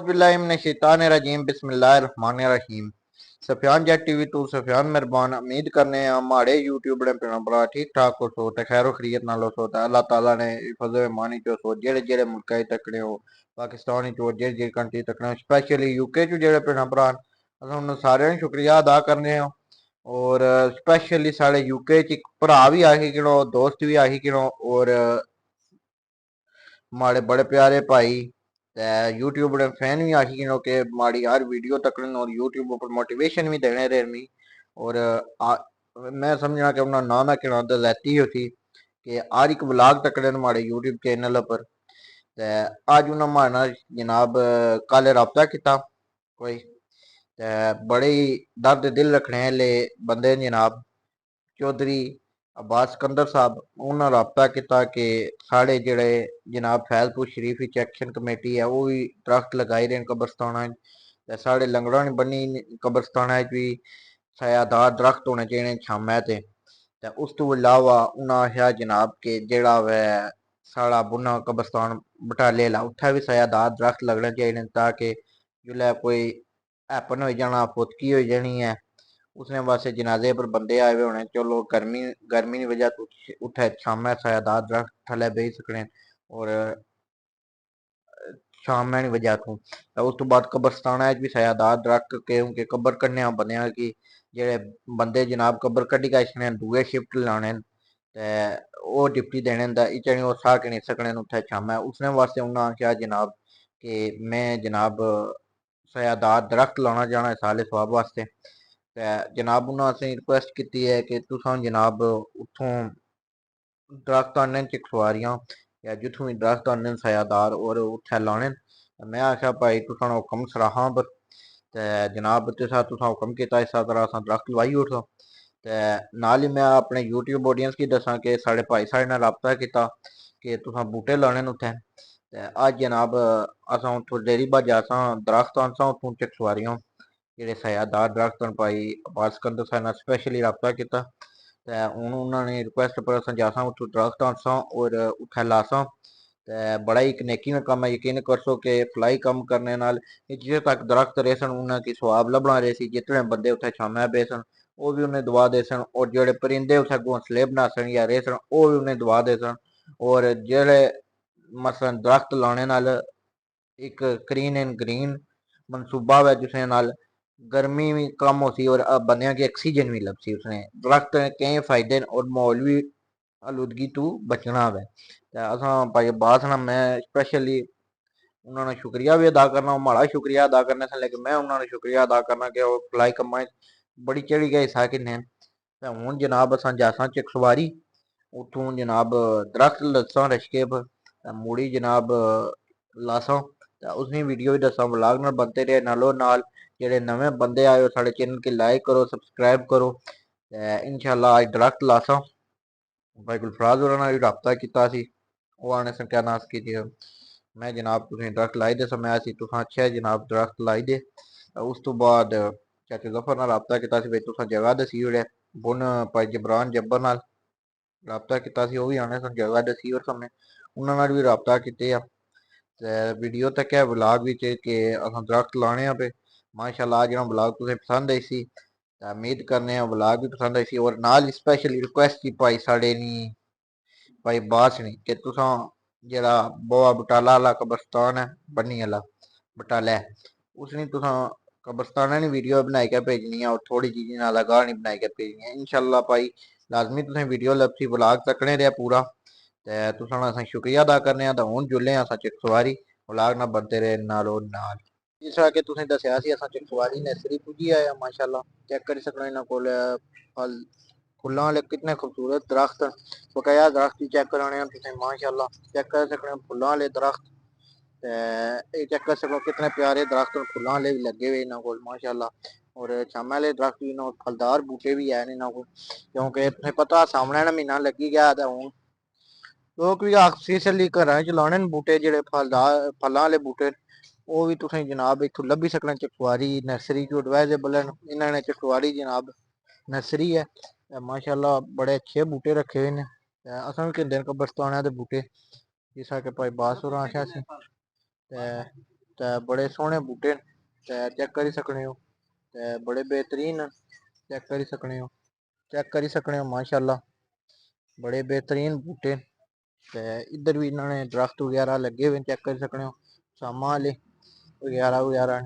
औज़ुबिल्लाहिमिनश्शैतानिर्रजीम बिस्मिल्लाहिर्रहमानिर्रहीम। Sufiyan jet TV to Sufiyan मेहरबान उम्मीद करने माड़े यूट्यूब ने भरा ठीक ठाक हो सो ते खैरो खरीयत नाल हो सो ते अल्लाह ताला ने फजल मानी चो सो जेड़े जेड़े मुल्क तकने हो पाकिस्तान चो जेड़ी जेड़ी कंट्री तकने स्पेशली यूके चो जेड़े भरा अस उन्होंने सारे शुक्रिया अदा करने और स्पेशली साढ़े यूके च एक भरा भी आई गिनो दोस्त भी आई गिनो और माड़े बड़े प्यारे भाई यूट्यूब ने फैन भी आखी गिनो के माड़ी हर वीडियो तकन और यूट्यूब पर मोटिवेशन भी देने रहे मी और मैं समझना कि उन्होंने नाम है कि लैती होती कि हर एक ब्लॉग तकड़े माड़े यूट्यूब चैनल पर अज उन्होंने मारना जनाब कल रबता किया कोई बड़े ही दर्द दिल रखने आह्ले बंदे जनाब चौधरी अब्बास सिकंदर साहब उन्होंने रबता किया कि साढ़े जेड़े जनाब फैजपुर शरीफ एक्शन कमेटी है वो भी दरख्त लगाई रहे कब्रस्तान साढ़े लंगड़ा बनी कब्रस्तान भी छायादार दरख्त होने चाहिए शामै ते उस तो इलावा उन्हें आखेआ जनाब के जेड़ा वै साढ़ा बुना कब्रस्तान बटाले ला उत्थै भी छायादार दरख्त लगने चाहिए ताकि जिसलै कोई हैपन हो जाना फुदकी हो जानी है उसने वास्ते जनाजे पर बंदे आए हुए होने चलो गर्मी गर्मी की वजह तो उत्थे शामै छायादार दरख्त थल्ले बेही सकने और शाम की वजह तो उस तो बाद कब्रस्तान भी छायादार दरख्त क्योंकि कब्र कन्ने बनेआ कि जेड़े बंदे जनाब कब्र कड्ढी गए दूए शिफ्ट लाने ते ओह् डिप्टी देने इचने ओह् साह नहीं सकने उत्थे शामै उसने वास्ते उन्हें आखेआ जनाब कि मैं जनाब छायादार दरख्त लाना चाहना साले सवाब वास्ते ते जनाब उन्हें असें रिक्वेस्ट की है कि तुसां जनाब उत्थों दरख्त आह्नने च सवारियां या जित्थों भी दरख्त आह्नने छायादार और उत्थे लाने मैं आखेआ भाई तुसां हुक्म सराहां पर ते जनाब तुसां हुक्म कीता इस तरह असां दरख्त लवाई ओड़ो ते नाल ही मैं अपने यूट्यूब ऑडियंस गी दस्सां कि साढ़े भाई साढ़े नाल राबता कीता कि तुसां बूह्टे लाने न उत्थै ते अज्ज जनाब असां उत्थों डेरी बाजा असां दरख्त आनसां उत्थों चक सवारियां जेह्ड़े छायादार दरख्त न भाई अब्बास सिकंदर साहब नाल स्पेशली राबता कीता ते हून उन्होंने रिक्वेस्ट पर असां जासां उत्थों दरख्त आनसां और उत्थै लासां ते बड़ा ही इक नेकी दा कम्म है यकीन करसो कि फलाई कम्म करने नाल जित्थे तक दरख्त रेह् सन उन्हें की सवाब लब्भना रेह् सी जितने बंदे उत्थे शामै बे सन ओह् भी उन्हें दुआ दे सन और जेह्ड़े परिंदे उत्थे घोंसले बना सन या रेह् सन ओह् भी उन्हें दुआ दे सन और जेह्ड़े मसलन दरख्त लाने नाल एक क्लीन एंड ग्रीन मनसूबा होवे जिसदे नाल गर्मी भी कम होसी और बंदेयां गी ऑक्सीजन भी लभसी उसने दरख्त केईं फायदे न और माहौल भी आलूदगी तू बचना होवे ते असां भाई अब्बास ना मैं स्पेशली उन्होंने शुक्रिया भी अदा करना माड़ा शुक्रिया अदा करने से लेकिन मैं उन्होंने शुक्रिया अदा करना कि ओह् भलाई कम्मा बड़ी चढ़ी गए हिस्सा किन्ने ते हून जनाब असां जासां चक सवारी उत्थों जनाब दरख्त लस्सां रशके पर मुड़ी जनाब लासां ते उसनी वीडियो भी दस्सां व्लॉग नाल बनते रेह् नालो नाल जेह्ड़े नमें बंदे आए हो साढ़े चैनल गी लाइक करो सब्सक्राइब करो ते इंशाल्लाह अज दरख्त लासां भाई गुलफराज होरें नाल राबता कीता सी ओह् आने सत्यानाश कीती मैं जनाब तुसें दरख्त लाई दे समय तुसां अच्छे जनाब दरख्त लाई दे उस तो बाद चाचा जफर नाल राबता कीता सी भाई तुसां जगह दस्सी ओड़े बुन भाई जबरान जब्बर नाल राबता कीता सी ओह् भी आने सन जगह दस्सी और सामने उन्हां नाल भी राबता कीते ते वीडियो तक है व्लॉग विच कि असां दरख्त लाने पे माशाल्लाह जेह्ड़ा व्लॉग तुसें पसंद आई सी ते उम्मीद करने आं व्लॉग भी पसंद आई सी और नाल स्पेशली रिक्वेस्ट की भाई साढ़े नी भाई बास नी कि तुसां जेह्ड़ा बोआ बटाला आह्ला कब्रस्तान है बन्नी आह्ला बटालै उसनी तुसां कब्रस्ताना नी वीडियो बनाई के भेजनी है और थोड़ी चीजें नाल गाह् नी बनाई के भेजनी है इंशाल्लाह भाई लाजमी तुसें वीडियो लभसी व्लॉग तकने रेहा पूरा ते तुसां असें शुक्रिया अदा करने आं ते हून जुल्ले असां चक सवारी व्लॉग नाल बनते रेह् नालो नाल जिस तरह कि तुसें दस्सेआ सी असां चक सवारी नर्सरी पुज्जी आए माशाल्लाह चेक करी सकने इन्हां कोल फल फुल्लां आह्ले कितने खूबसूरत दरख्त बकाया दरख्त चेक कराने तुसें माशाल्लाह चेक कर सकने फुल्लां आह्ले दरख्त ते एह् चेक कर सकने कितने प्यारे दरख्त फुल्लां आह्ले भी लगे हुए इन्हां कोल माशाल्लाह और शामै आह्ले दरख्त भी फलदार बूह्टे भी हैन इन्हां कोल क्योंकि तुसें पता सामने आह्ला म्हीना लग्गी गया ते हून लोग भी सीजनली घरां च लाने न बूह्टे जेह्ड़े फलदार फल्लां आह्ले बूह्टे ओह् भी तुसें जनाब इत्थों लब्भी सकने चकवारी नर्सरी जो एडवाइजेबल न इन्हां ने चकवारी जनाब नर्सरी है ते माशाल्लाह बड़े अच्छे बूह्टे रखे हुए न ते असां बी किंदे न कब्रस्तानै दे बूह्टे जिस तरह कि भाई बास होरें आखेआ सी ते ते बड़े सोहने बूटे ते चेक करी सकने हो ते बड़े बेहतरीन चेक करी सकने हो माशाल्लाह बड़े बेहतरीन बूटे ते इधर भी इन्होंने दरख्त वगैरह लगे हुए चेक कर सकते हो शामा वाले वगैरह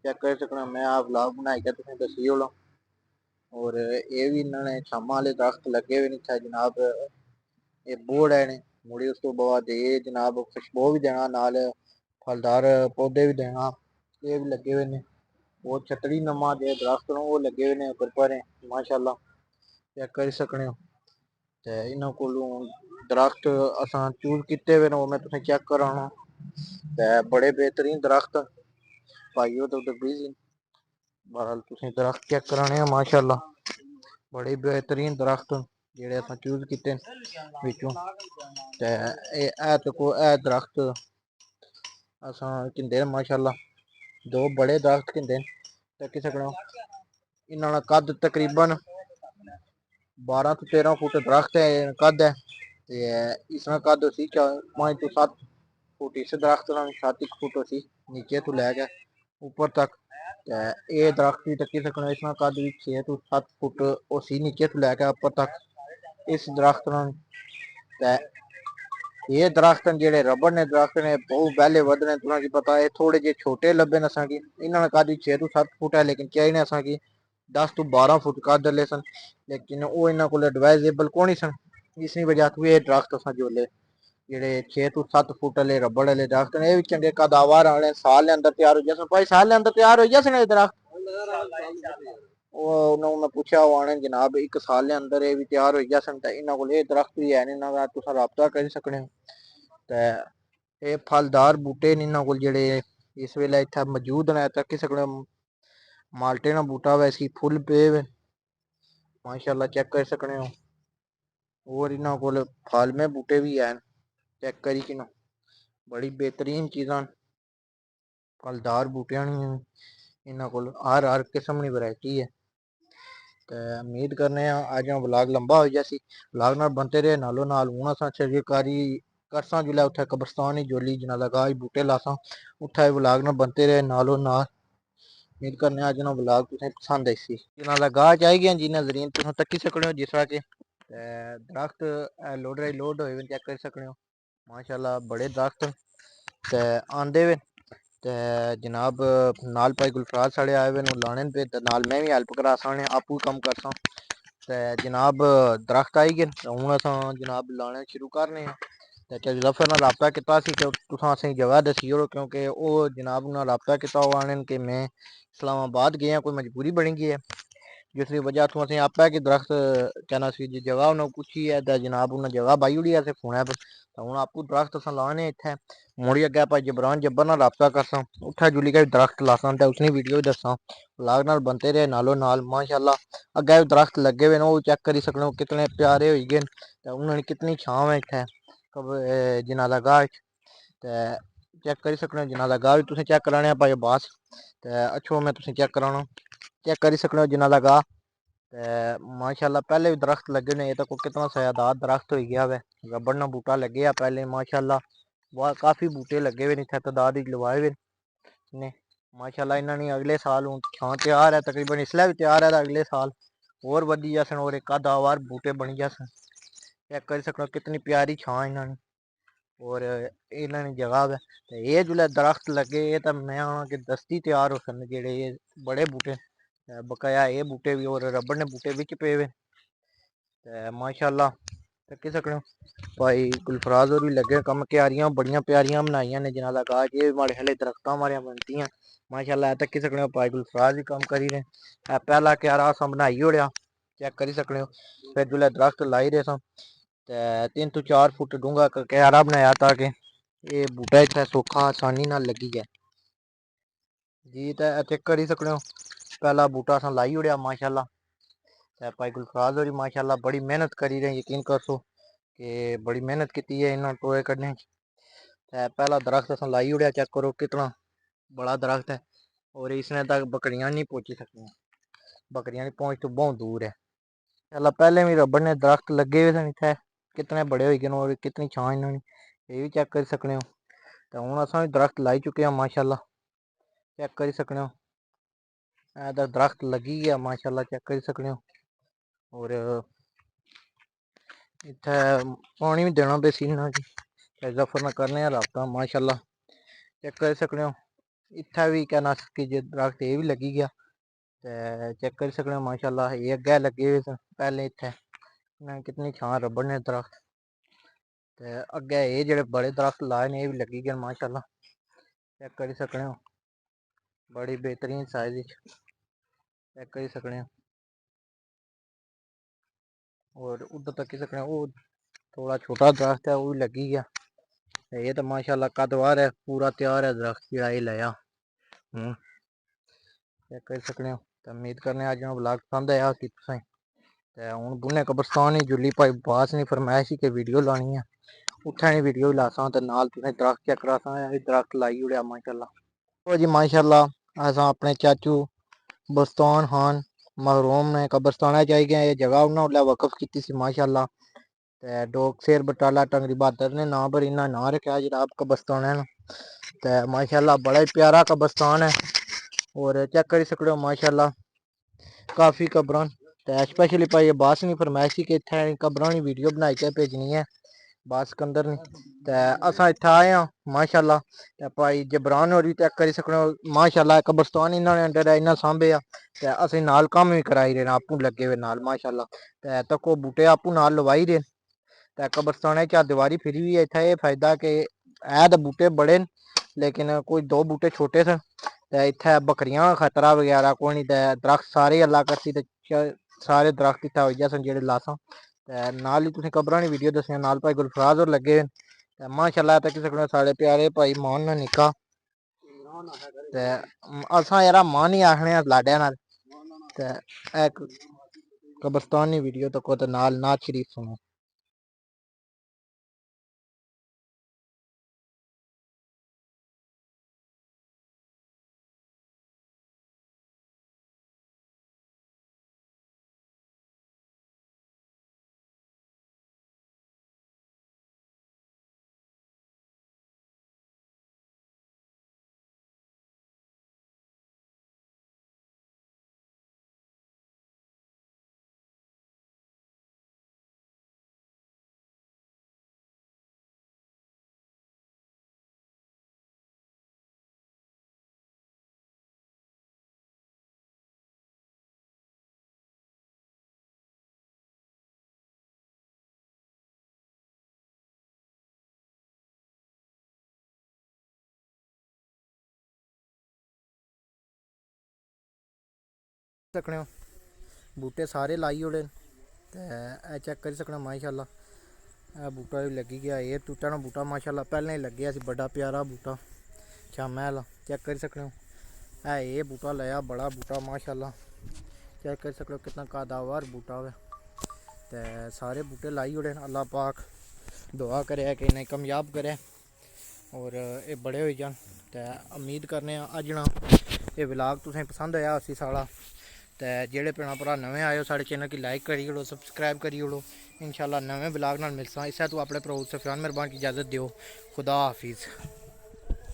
चेक कर सकते हो। मैं आप व्लॉग बनाई तुसें दस्सी ओड़ा और ये भी इन्होंने शामा वाले दरख्त लगे हुए इत्थे जनाब ये बोर्ड है ने मुड़ी उस तो बाद ये जनाब खुशबू भी देना नाल फलदार पौधे भी देना ये भी लगे हुए ने वो छतड़ी नमा जो दरख्त न वो लगे हुए ने उपर पर माशाल्लाह चेक कर सकते हो। ते इन्हों कोलों दरख्त असां चूज किए हुए मैं तुसें चेक कराना ते बड़े बेहतरीन दरख्त भाईओ तो बिजी बहरहाल तुसें दरख्त चेक कराने माशाल्लाह बड़े बेहतरीन दरख्त जेह्ड़े असां चूज कीते विचों ते है तो को है दरख्त असां किंदे माशाल्लाह दो बड़े दरख्त किंदे तक्की सकने इन्हों दा कद तकरीबन 12 तो 13 फुट दरख्त है कद है ते इसका कद सी 5 तो 7 फुट इस दरख्त का 7 फुट सी नीचे तो लैके ऊपर तक ये दरख्त भी तक्की सकने इसका कद भी 6 तो 7 फुट सी नीचे तो लैके ऊपर तक इस दरख्त ते ये दरख्त जेह्ड़े रबड़ ने दरख्त ने बहुत पहले वधने तुसेंगी पता है थोड़े जे छोटे लब्भे न असांगी इन्होंने कद 6 तो 7 फुट है लेकिन चाहिए असांगी 10 तो 12 फुट कद ले सन लेकिन वो इन्होंने को एडवाइजेबल कौन ही सन इसी वजह तो ये दरख्त असां जोले जेह्ड़े 6 तो 7 फुट वाले रबड़ वाले दरख्त ने ये भी चंगे कदावर आने साल के अंदर तैयार हो जाए भाई साल के अंदर तैयार हो जाए दरख्त मैं पूछा आने जनाब एक साल के अंदर ये भी तैयार हो जासन ते इन्हों को दरख्त भी है इन्हों का तुस राबता करी सकने ते ये फलदार बूटे न इन्हों को जेह्ड़े इस वेले इत्थे मौजूद न तक्की सकने माल्टे ना बूटा वैसी फुल पे माशाल्लाह चेक कर सकने हो और इन्हों को फालमे बूटे भी हैं चेक करी कि बड़ी बेहतरीन चीज़ां फलदार बूटियां इन्हों को हर किस्म की वैरायटी है तो उम्मीद करने अज व्लॉग लंबा हो जासी व्लॉग नाल बनते रहे नालों नाल हूँ असां चित्रकारी करसां जिसलै उत्थे कब्रस्तान ही जोली जनाला गाह बूटे लासां उत्थे व्लॉग नाल बनते रहे नालों नाल उम्मीद करने अज ना व्लॉग तुसें पसंद आई सी जनाला गाह च आई गए जी नजरीन तुस तक्की सकने हो जिस तरह के दरख्त लोड होए चेक कर सकने हो माशाल्लाह बड़े दरख्त ते आंदे वे ते जनाब नाल भाई गुलफराज साढ़े आए हुए लाने पे ते नाल मैं भी हेल्प करा सा आपू कम्म करसा ते जनाब दरख्त आई गए हूँ असां जनाब लाने शुरू करने ते जफर नाल राबता कीता सी कि तुसां असेंगी जगह दस्सी ओड़ो क्योंकि ओह् जनाब नाल राबता कीता ओह् आने कि मैं इस्लामाबाद गया कोई मजबूरी बनी गई है जिसकी वजह तो असें आपे कि दरख्त कहना सी जी जगह उन्हें पुच्छी है ते जनाब उन्हें जगह बाई ओड़ी असें फोनै पर हूँ आपू दरख्त असां लाने इत्थे मुड़ी अग्गै भाई जबरान जब्बर नाल राबता करसां उत्थे जुली के दरख्त लासां ते उसनी वीडियो भी दस्सां व्लॉग नाल बनते रहे नालों नाल माशाल्लाह अग्गै भी दरख्त लगे हुए वो चेक करी सकने हो कितने प्यारे हो गए ते उन्होंने कितनी छांव है इत्थे जनाला गाह ते चेक करी सकने हो जनाला गाह भी तुसें चेक कराने भाई अब्बास ते अच्छो मैं तुसें चेक कराना चेक करी सकने हो जनाला गाह ते माशाल्लाह पहले भी दरख्त लगे ने ये तो कितना सयादार दरख्त हो गया है रबड़ ना बूटा लगे पहले माशाल्लाह वाह काफ़ी बूटे लगे हुए इतने तादाद लवाए हुए ने माशाल्लाह इन्होंने अगले साल हूँ छां तैयार है तकरीबन इसलै भी तैयार है अगले साल होर वधी जासन और एक आधावार बूटे बनी जासन चेक करी सकना कितनी प्यारी छां इन्होंने और इन्होंने जगह है तो ये जिसलै दरख्त लगे तो मैं आना कि दस्ती तैयार हो सन जेह्ड़े बड़े बूटे बकाया ये बूटे भी और रबड़ ने बूटे बिच पे हुए ते माशाल्लाह तक्की सकने भाई गुलफराज होर भी लगे कम्म क्यारियां बड़ियां प्यारियां बनाइयां ने जनाला गाह च माड़े हाले दरख्तां मारियां बनतियां माशाल्लाह तक्की सकने हो भाई गुलफराज भी कम्म करी रहे पहला क्यारा असां बनाई ओड़ेआ चेक करी सकने हो फिर जिसलै दरख्त लाई दे सां ते 3 तो 4 फुट डूंगा क्यारा बनाया ताकि ये बूटा इत्थै सौखा आसानी नाल लग्गी जाए जी ते चेक करी सकने हो पहला बूटा असां लाई ओड़ेआ माशाल्लाह ते भाई गुलफराज होरी माशाल्लाह बड़ी मेहनत करी रहे यकीन करसो कि बड़ी मेहनत की है इन्होंने टोए कड्ढने ते पहला दरख्त असां लाई ओड़ेआ चेक करो कितना बड़ा दरख्त है और इसने तक बकरियां नहीं पहुंची सकती बकरियां की पहुंच तो बहुत दूर है चला पहले भी रबड़ ने दरख्त लगे हुए थे इतने कितने बड़े हो गए और कितनी छां इन्होंने ये भी चेक कर सकने हो तो हुण असां भी दरख्त लाई चुके हैं माशाल्लाह, चेक करी सकने हो। इधर दरख्त लगी गया माशाल्लाह, चेक करी सकने हो। और इत्थे पानी भी देना पे सीना जी, जफर न करने राबता माशाल्लाह, चेक करी सकने हो। इत्थे भी कहना कि जे दरख्त ये भी लगी गया, ते चेक करी सकने हो माशाल्लाह। ये अग्गै लगे हुए सन पहले, इत्थे कितनी छां रब्बड़ ने दरख्त, ते अग्गै ये जेह्ड़े बड़े दरख्त लाए ने ये भी लगी गए माशाल्लाह, चेक करी सकने हो। बड़ी बेहतरीन साइज चेक करी सकने हो। और उधर तक सकने हो, वो थोड़ा छोटा दरख्त है वो भी लगी गया। ये तो माशाल्लाह कदवार है, पूरा तैयार है दरख्त जेह्ड़ा ये लाया। चेक करी सकने हो। तो उम्मीद करने अज्ज ब्लॉग पसंद आया कि तुसें। ते हुण बुने कब्रस्तान ही जुल्ली भाई बास ने फरमाइश ही कि वीडियो लानी है, उत्थै नहीं वीडियो भी लासां ते नाल तुसें दरख्त चेक करासां। दरख्त लाई ओड़ेआ माशाल्लाह। ओ जी माशाल्लाह असां अपने चाचू बस्तान खान महरूम ने कब्रस्तान च आई गए। ये जगह उन्होंने उसलै वकफ की सी माशाल्लाह। ते डोग शेर बटाला टंगरी बहादुर ने नाम पर इन्ना नाम रखेआ जनाब कब्रस्तान है। ते माशाल्लाह बड़ा ही प्यारा कब्रस्तान है। और चेक करी सकते हो माशाल्लाह काफ़ी कब्रां। ते स्पेशली भाई बास ने फरमाइश कि इत्थै कब्रां दी वीडियो बनाई के भेजनी है बास सिकंदर ने। ते असां इत्थै आए हां माशाल्लाह। ते भाई जबरान होर भी चेक करी सकने हो माशाल्लाह, कब्रस्तान इन्होंने अंडर है, इन्ना सांभेआ ते असें नाल कम्म भी कराई रहे आपूं लगे हुए नाल माशाल्लाह। ते तक्को बूटे आपूं नाल लवाई रहे। ते कब्रस्तान च दीवारी फिरी हुई है। इत्थै एह् फायदा कि है तो बूटे बड़े न, लेकिन कोई दो बूटे छोटे थे। ते इत्थै बकरियां खतरा वगैरा कोई नहीं। ते दरख्त सारे अल्लाह करसी ते सारे दरख्त इत्थै होई सन जेह्ड़े लासां। ते नाल ही तुसें कब्रां दी वीडियो दस्सियां, नाल भाई गुलफराज होर लगे ते माशाल्लाह तक्की सकने साढ़े प्यारे भाई मान ना निक्का। ते असां यार मान ही आखने लाड्या नाल। ते कब्रस्तान दी वीडियो तक्को ते नाल नात शरीफ सुनो। सकने हो बूटे सारे लाई ओड़े ते चेक करी सकने माशाल्लाह। बूटा भी लगी गया, एयर टूटा ना बूटा माशाल्लाह, पहले ही लग्गेआ सी बड़ा प्यारा बूटा शामै आह्ला। चेक करी सकने हो ये बूटा लाया बड़ा बूटा माशाल्लाह। चेक करी सकते हो कितना कादावार बूटा है। ते सारे बूटे लाई ओड़े अल्लाह पाक दुआ करे कि इन्हें कामयाब करे और ये बड़े हो जान। ते उम्मीद करने अज्ज ना ये व्लॉग तुसें पसंद आया उसी साढ़ा। ते जेह्ड़े भैन भ्रा नमें आए हो साढ़े चैनल की लाइक करी ओड़ो, सब्सक्राइब करी ओड़ो। इंशाल्लाह नमें व्लॉग नाल मिलसां। इस्सै तू अपने भ्रा सफियान मेहरबान की इजाज़त दियो। खुदा हाफिज़।